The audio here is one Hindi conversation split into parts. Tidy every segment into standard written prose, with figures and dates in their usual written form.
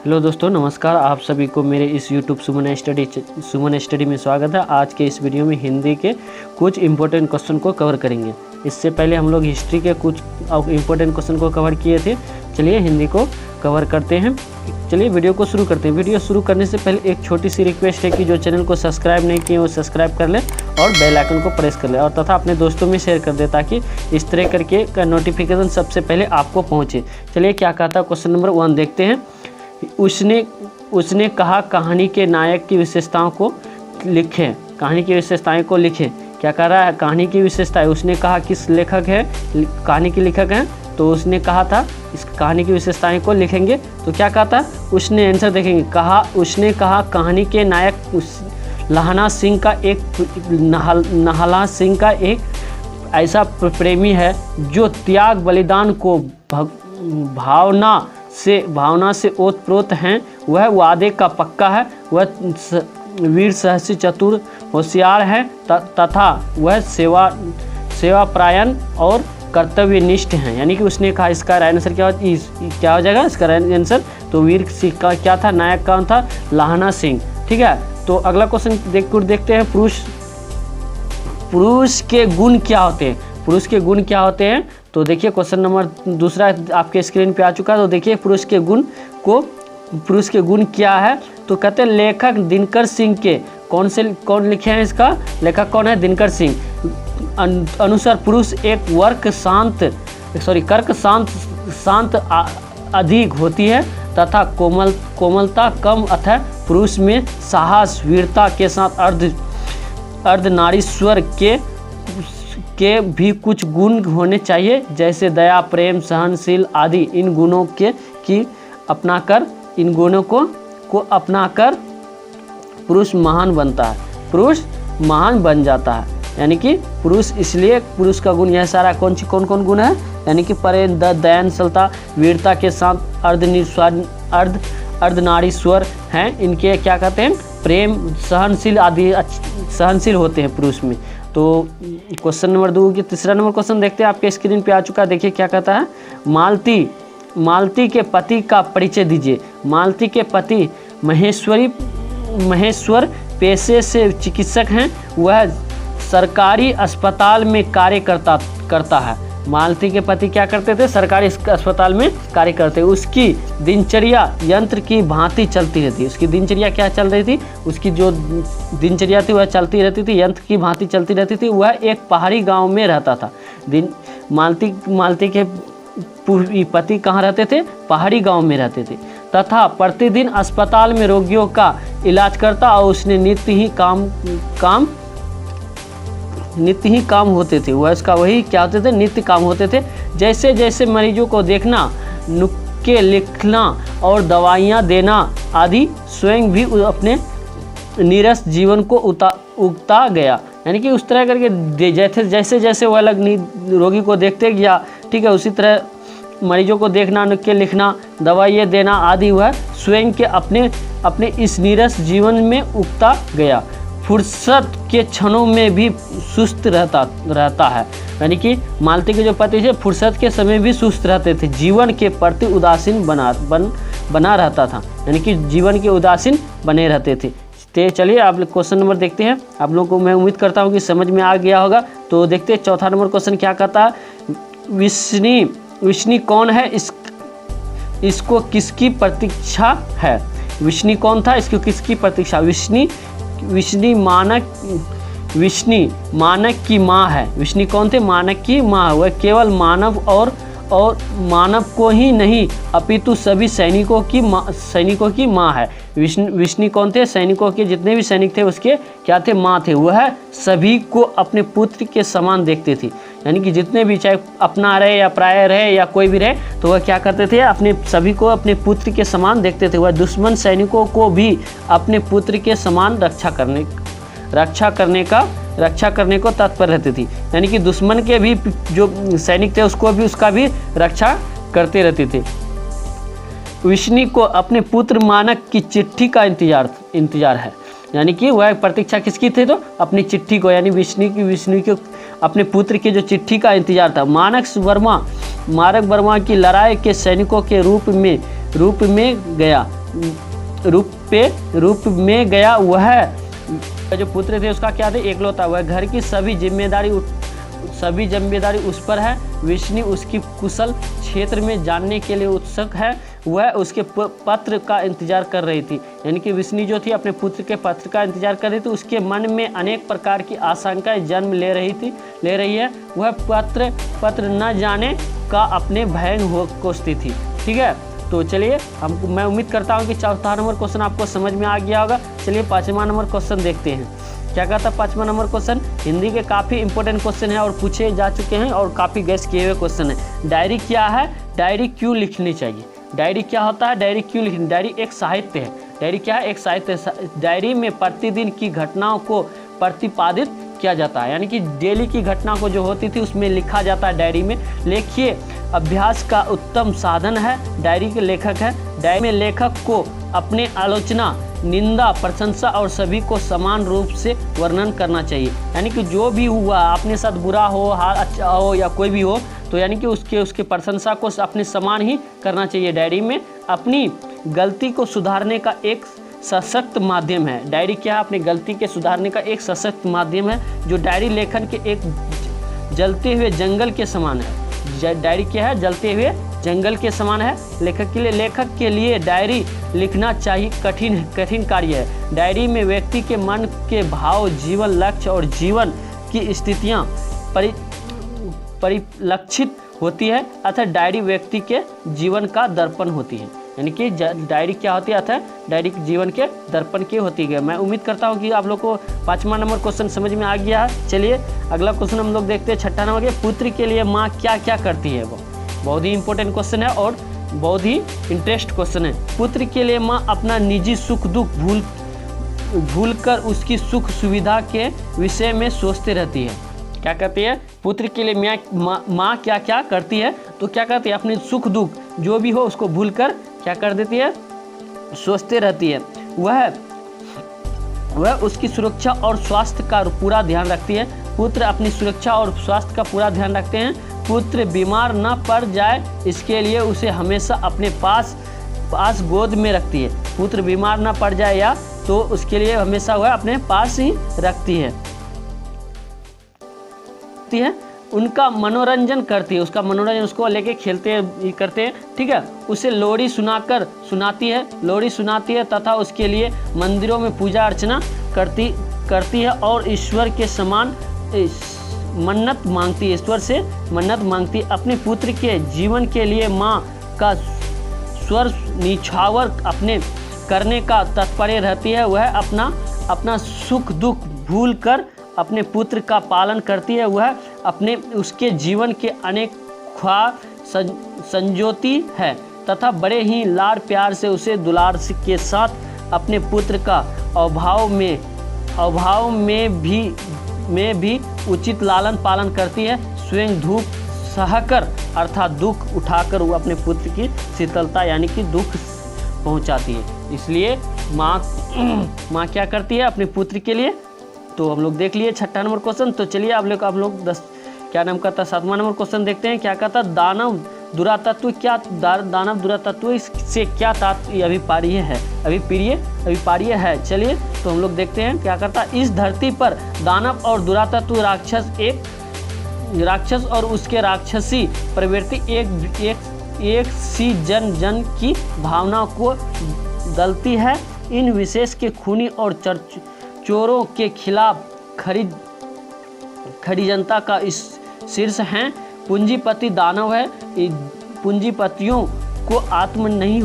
हेलो दोस्तों, नमस्कार। आप सभी को मेरे इस यूट्यूब सुमन स्टडी में स्वागत है। आज के इस वीडियो में हिंदी के कुछ इंपॉर्टेंट क्वेश्चन को कवर करेंगे। इससे पहले हम लोग हिस्ट्री के कुछ इंपॉर्टेंट क्वेश्चन को कवर किए थे। चलिए हिंदी को कवर करते हैं। चलिए वीडियो को शुरू करते हैं। वीडियो शुरू करने से पहले एक छोटी सी रिक्वेस्ट है कि जो चैनल को सब्सक्राइब नहीं किए वो सब्सक्राइब कर ले और बेल आइकन को प्रेस कर ले और तथा अपने दोस्तों में शेयर कर दे ताकि इस तरह करके का नोटिफिकेशन सबसे पहले आपको पहुँचे। चलिए क्या कहता है, क्वेश्चन नंबर 1 देखते हैं। उसने कहा कहानी के नायक की विशेषताओं को लिखें। कहानी की विशेषताएं को लिखें। क्या कह रहा है, कहानी की विशेषताएं। उसने कहा किस लेखक है, कहानी के लेखक हैं, तो उसने कहा था इस कहानी की विशेषताएं को लिखेंगे। तो क्या कहा था, उसने आंसर देखेंगे। उसने कहा कहानी के नायक लहना सिंह का एक ऐसा प्रेमी है जो त्याग बलिदान को भावना से ओतप्रोत हैं। वह वादे का पक्का है। वह वीर साहसी चतुर होशियार है तथा वह सेवापरायण और कर्तव्यनिष्ठ हैं। यानी कि उसने कहा इसका आंसर क्या हो जाएगा, इसका आंसर तो वीर सिंह का क्या था, नायक कौन था, लहना सिंह। ठीक है, तो अगला क्वेश्चन देखते हैं। पुरुष के गुण क्या होते हैं। पुरुष के गुण क्या होते हैं, तो देखिए क्वेश्चन नंबर 2 आपके स्क्रीन पे आ चुका है। तो देखिए पुरुष के गुण क्या है, तो कहते हैं लेखक दिनकर सिंह के कौन लिखे हैं, इसका लेखक कौन है, दिनकर सिंह अनुसार पुरुष एक कर्क शांत अधिक होती है तथा कोमलता कम, अतः पुरुष में साहस वीरता के साथ अर्धनारीश्वर के भी कुछ गुण होने चाहिए, जैसे दया, प्रेम, सहनशील आदि। इन गुणों को अपनाकर पुरुष महान बनता है, पुरुष महान बन जाता है। यानी कि इसलिए पुरुष का गुण यह सारा कौन गुण है, यानी कि प्रेम, दयानशीलता, वीरता के साथ अर्धनारीश्वर हैं। इनके क्या कहते हैं, प्रेम, सहनशील आदि सहनशील होते हैं पुरुष में। तो क्वेश्चन नंबर 2 की तीसरा नंबर क्वेश्चन देखते हैं। आपके स्क्रीन पे आ चुका है। देखिए क्या कहता है, मालती के पति का परिचय दीजिए। मालती के पति महेश्वर पेशे से चिकित्सक हैं। वह सरकारी अस्पताल में कार्य करता है। मालती के पति क्या करते थे, सरकारी अस्पताल में कार्य करते। उसकी दिनचर्या यंत्र की भांति चलती रहती। उसकी दिनचर्या क्या चल रही थी, उसकी जो दिनचर्या थी वह चलती रहती थी, यंत्र की भांति चलती रहती थी। वह एक पहाड़ी गांव में रहता था। मालती के पति कहाँ रहते थे, पहाड़ी गांव में रहते थे तथा प्रतिदिन अस्पताल में रोगियों का इलाज करता और उसने नित्य ही काम होते थे। वह इसका वही क्या होते थे, नित्य काम होते थे। जैसे जैसे मरीजों को देखना, नुक्के लिखना और दवाइयाँ देना आदि, स्वयं भी अपने नीरस जीवन को उगता गया। यानी कि उस तरह करके जैसे जैसे वह अलग रोगी को देखते गया, ठीक है, उसी तरह मरीजों को देखना, नुक्के लिखना, दवाइयाँ देना आदि वह स्वयं के अपने इस नीरस जीवन में उगता गया। फुर्सत के क्षणों में भी सुस्त रहता है। यानी कि मालती के जो पति थे फुर्सत के समय भी सुस्त रहते थे, जीवन के प्रति उदासीन बना रहता था। यानी कि जीवन के उदासीन बने रहते थे। तो चलिए आप क्वेश्चन नंबर देखते हैं। आप लोगों को मैं उम्मीद करता हूँ कि समझ में आ गया होगा। तो देखते हैं चौथा नंबर क्वेश्चन क्या कहता है, विष्णु कौन है, इसको किसकी प्रतीक्षा है। विष्णु कौन था, इसको किसकी प्रतीक्षा। विष्णु मानक की माँ है। विष्णु कौन थे, मानक की माँ। वह केवल मानव और मानव को ही नहीं अपितु सभी सैनिकों की माँ है। विष्णु कौन थे, सैनिकों के जितने भी सैनिक थे उसके क्या थे, माँ थे। वह सभी को अपने पुत्र के समान देखते थे। यानी कि जितने भी, चाहे अपना रहे या पराया रहे या कोई भी रहे, तो वह क्या करते थे, अपने सभी को अपने पुत्र के समान देखते थे। वह दुश्मन सैनिकों को भी अपने पुत्र के समान रक्षा करने को तत्पर रहती थी। यानी कि दुश्मन के भी जो सैनिक थे उसका भी रक्षा करते रहते थे। विष्णु को अपने पुत्र मानक की चिट्ठी का इंतजार है। यानी कि वह प्रतीक्षा किसकी थी, तो अपनी चिट्ठी को, यानी विष्णु की अपने पुत्र की जो चिट्ठी का इंतजार था। मारक वर्मा की लड़ाई के सैनिकों के रूप में गया रूप में गया। वह जो पुत्र थे उसका क्या थे, एकलौता। वह घर की सभी जिम्मेदारी उस पर है। विष्णु उसकी कुशल क्षेत्र में जानने के लिए उत्सुक है। वह उसके पत्र का इंतजार कर रही थी, यानी कि विष्णु जो थी अपने पुत्र के पत्र का इंतजार कर रही थी। उसके मन में अनेक प्रकार की आशंकाएं जन्म ले रही है। वह पत्र न जाने का अपने भय हो कोसती थी। ठीक है, तो चलिए मैं उम्मीद करता हूँ कि चौथा नंबर क्वेश्चन आपको समझ में आ गया होगा। चलिए 5वां नंबर क्वेश्चन देखते हैं। क्या कहता है 5वां नंबर क्वेश्चन, हिंदी के काफ़ी इंपॉर्टेंट क्वेश्चन है और पूछे जा चुके हैं और काफ़ी गैस किए हुए क्वेश्चन है। डायरी क्या है, डायरी क्यों लिखनी चाहिए। डायरी क्या होता है, डायरी क्यों लिखनी। डायरी एक साहित्य है। डायरी क्या है, एक साहित्य है। डायरी में प्रतिदिन की घटनाओं को प्रतिपादित किया जाता है, यानी कि डेली की घटना को जो होती थी उसमें लिखा जाता है डायरी में। लेखिए अभ्यास का उत्तम साधन है डायरी के लेखक है। डायरी में लेखक को अपने आलोचना, निंदा, प्रशंसा और सभी को समान रूप से वर्णन करना चाहिए। यानी कि जो भी हुआ अपने साथ, बुरा हो, हाल अच्छा हो या कोई भी हो, तो यानी कि उसके प्रशंसा को अपने समान ही करना चाहिए। डायरी में अपनी गलती को सुधारने का एक सशक्त माध्यम है। डायरी क्या है, अपनी गलती के सुधारने का एक सशक्त माध्यम है, जो डायरी लेखन के एक जलते हुए जंगल के समान है। डायरी क्या है, जलते हुए जंगल के समान है लेखक के लिए डायरी लिखना चाहिए कठिन कार्य है। डायरी में व्यक्ति के मन के भाव, जीवन लक्ष्य और जीवन की स्थितियां परिलक्षित होती है। अतः डायरी व्यक्ति के जीवन का दर्पण होती है। यानी कि डायरी क्या होती है, अतः डायरी जीवन के दर्पण की होती है। मैं उम्मीद करता हूँ कि आप लोग को 5वां नंबर क्वेश्चन समझ में आ गया है। चलिए अगला क्वेश्चन हम लोग देखते हैं। 6ठा नंबर के, पुत्र के लिए माँ क्या क्या करती है। वो बहुत ही इंपॉर्टेंट क्वेश्चन है और बहुत ही इंटरेस्ट क्वेश्चन है। पुत्र के लिए माँ अपना निजी सुख दुख भूलकर उसकी सुख सुविधा के विषय में सोचते रहती है। क्या कहती है, पुत्र के लिए माँ क्या क्या करती है, तो क्या करती है, अपने सुख दुख जो भी हो उसको भूलकर क्या कर देती है, सोचते रहती है। वह उसकी सुरक्षा और स्वास्थ्य का पूरा ध्यान रखती है। पुत्र अपनी सुरक्षा और स्वास्थ्य का पूरा ध्यान रखते हैं। पुत्र बीमार न पड़ जाए इसके लिए उसे हमेशा अपने पास गोद में रखती है। पुत्र बीमार न पड़ जाए या तो उसके लिए हमेशा वह अपने पास ही रखती है। उनका मनोरंजन करती है, उसका मनोरंजन उसको लेके खेलते करते हैं। ठीक है, उसे लोरी सुनाती है तथा उसके लिए मंदिरों में पूजा अर्चना करती है और ईश्वर के समान मन्नत मांगती है, ईश्वर से मन्नत मांगती है। अपने पुत्र के जीवन के लिए माँ का स्वर निछावर अपने करने का तत्पर रहती है। वह अपना सुख दुख भूल कर अपने पुत्र का पालन करती है। वह उसके जीवन के अनेक ख्वाब संजोती है तथा बड़े ही लाड़ प्यार से उसे दुलार के साथ अपने पुत्र का अभाव में भी उचित लालन पालन करती है। स्वयं धूप सहकर अर्थात दुख उठाकर वो अपने पुत्र की शीतलता यानी कि दुख पहुंचाती है। इसलिए माँ क्या करती है अपने पुत्र के लिए, तो हम लोग देख लिए 6ठा नंबर क्वेश्चन। तो चलिए आप लोग 7वां नंबर क्वेश्चन देखते हैं। क्या कहता, दानव दुरातत्व से क्या तात्पर्य अभिप्राय है। चलिए तो हम लोग देखते हैं क्या करता। इस धरती पर दानव और दुरातत्व राक्षस और उसके राक्षसी प्रवृत्ति एक सी जन की भावना को दलती है। इन विशेष के खूनी और चोरों के खिलाफ खड़ी जनता का इस शीर्ष है। पूंजीपति दानव है। पूंजीपतियों को आत्म नहीं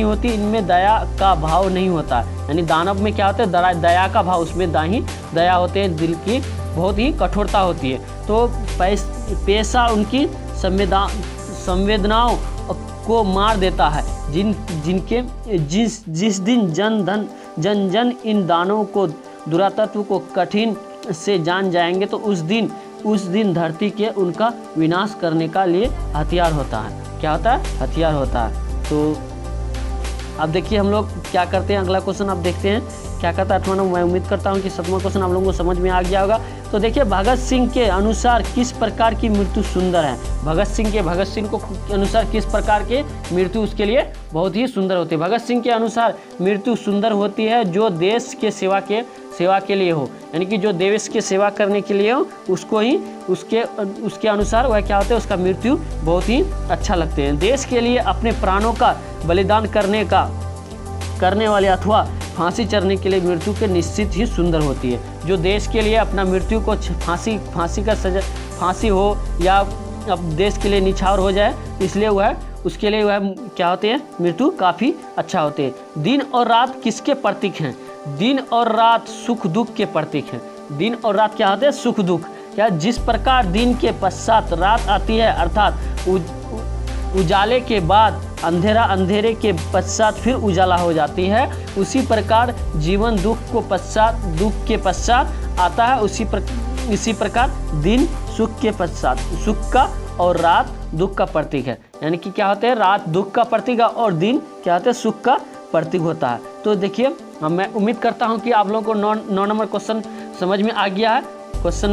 होती, इनमें दया का भाव नहीं होता। यानी दानव में क्या होता है, दया का भाव, उसमें दया होते हैं, दिल की बहुत ही कठोरता होती है। तो पैसा उनकी संवेदनाओं को मार देता है। जिस दिन जन इन दानों को दुरातत्व को कठिन से जान जाएंगे तो उस दिन धरती के उनका विनाश करने का लिए हथियार होता है। क्या होता है, हथियार होता है। तो अब देखिए हम लोग क्या करते हैं। अगला क्वेश्चन आप देखते हैं क्या कहता है 8वां। मैं उम्मीद करता हूँ कि 7वां क्वेश्चन आप लोगों को समझ में आ गया होगा। तो देखिए भगत सिंह के अनुसार किस प्रकार की मृत्यु सुंदर है। भगत सिंह को अनुसार किस प्रकार की मृत्यु उसके लिए बहुत ही सुंदर होती है। भगत सिंह के अनुसार मृत्यु सुंदर होती है जो देश के सेवा के लिए हो, यानी कि जो देश के सेवा करने के लिए हो उसको ही उसके अनुसार वह क्या होता है, उसका मृत्यु बहुत ही अच्छा लगते हैं। देश के लिए अपने प्राणों का बलिदान करने वाले अथवा फांसी चढ़ने के लिए मृत्यु के निश्चित ही सुंदर होती है। जो देश के लिए अपना मृत्यु को फांसी का सजा, फांसी हो या अब देश के लिए निछावर हो जाए, इसलिए उसके लिए वह क्या होते हैं, मृत्यु काफ़ी अच्छा होते हैं। दिन और रात किसके प्रतीक हैं? दिन और रात सुख दुख के प्रतीक हैं। दिन और रात क्या होते हैं, सुख दुख। क्या जिस प्रकार दिन के पश्चात रात आती है, अर्थात उजाले के बाद अंधेरा, अंधेरे के पश्चात फिर उजाला हो जाती है, उसी प्रकार जीवन दुख के पश्चात आता है। इसी प्रकार दिन सुख के पश्चात, सुख का और रात दुख का प्रतीक है। यानी कि क्या होते हैं, रात दुख का प्रतीक है और दिन क्या होते हैं, सुख का प्रतीक होता है। तो देखिए मैं उम्मीद करता हूं कि आप लोगों को 9 नंबर क्वेश्चन समझ में आ गया है। क्वेश्चन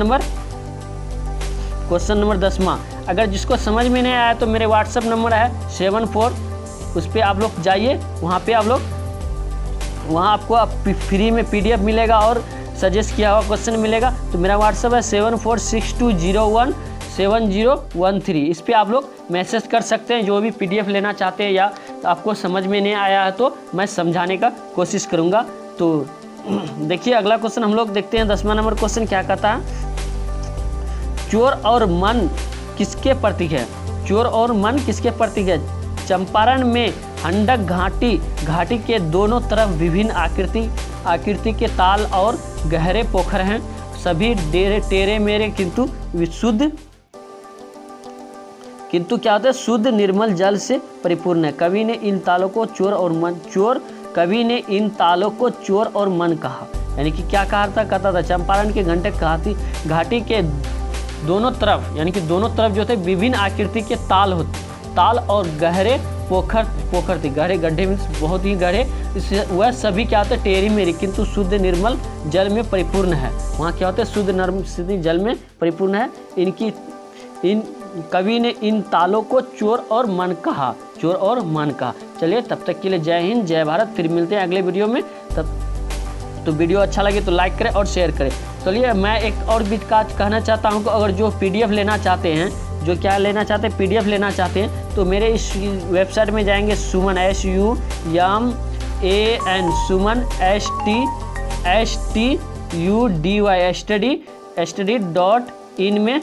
नंबर 10वां, अगर जिसको समझ में नहीं आया तो मेरे व्हाट्सएप नंबर है 74, उस पर आप लोग जाइए, वहाँ आपको फ्री में PDF मिलेगा और सजेस्ट किया हुआ क्वेश्चन मिलेगा। तो मेरा व्हाट्सएप है 7462017013। इस पर आप लोग मैसेज कर सकते हैं जो भी PDF लेना चाहते हैं या आपको समझ में नहीं आया है तो मैं समझाने का कोशिश करूँगा। तो देखिए अगला क्वेश्चन हम लोग देखते हैं। 10वां नंबर क्वेश्चन क्या कहता है, चोर और मन किसके प्रतीक है? चोर और मन किसके प्रतीक है? चंपारण में हंडक घाटी के दोनों तरफ विभिन्न आकृति के ताल और गहरे पोखर हैं। सभी टेढ़े मेढ़े किंतु क्या होता है, शुद्ध निर्मल जल से परिपूर्ण है। कवि ने इन तालों को चोर और मन कहा। यानी कि क्या कहता था, चंपारण के घाटी के दोनों तरफ, यानी कि दोनों तरफ जो थे विभिन्न आकृति के ताल और गहरे पोखर थे। गहरे गड्ढे में बहुत ही गहरे, वह सभी क्या होते हैं, टेढ़ी मेढ़ी किंतु शुद्ध निर्मल जल में परिपूर्ण है। वहाँ क्या होता है, शुद्ध निर्मल जल में परिपूर्ण है। इन कवि ने इन तालों को चोर और मन कहा। चलिए तब तक के लिए जय हिंद, जय भारत। फिर मिलते हैं अगले वीडियो में। तो वीडियो अच्छा लगे तो लाइक करें और शेयर करें। चलिए मैं एक और भी कहना चाहता हूं कि अगर जो PDF लेना चाहते हैं, जो क्या लेना चाहते हैं, PDF लेना चाहते हैं, तो मेरे इस वेबसाइट में जाएंगे सुमन सुमन study.in में।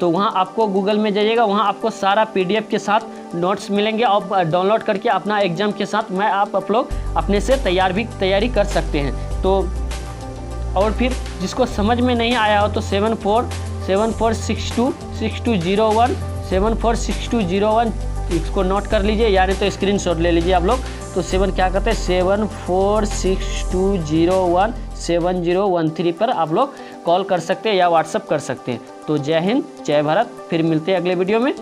तो वहाँ आपको गूगल में जाइएगा, वहाँ आपको सारा PDF के साथ नोट्स मिलेंगे और डाउनलोड करके अपना एग्जाम के साथ आप लोग अपने से तैयारी कर सकते हैं। तो और फिर जिसको समझ में नहीं आया हो तो 746201 इसको नोट कर लीजिए, यानी तो स्क्रीनशॉट ले लीजिए आप लोग। तो 7462017013 पर आप लोग कॉल कर सकते हैं या व्हाट्सअप कर सकते हैं। तो जय हिंद, जय भारत। फिर मिलते हैं अगले वीडियो में।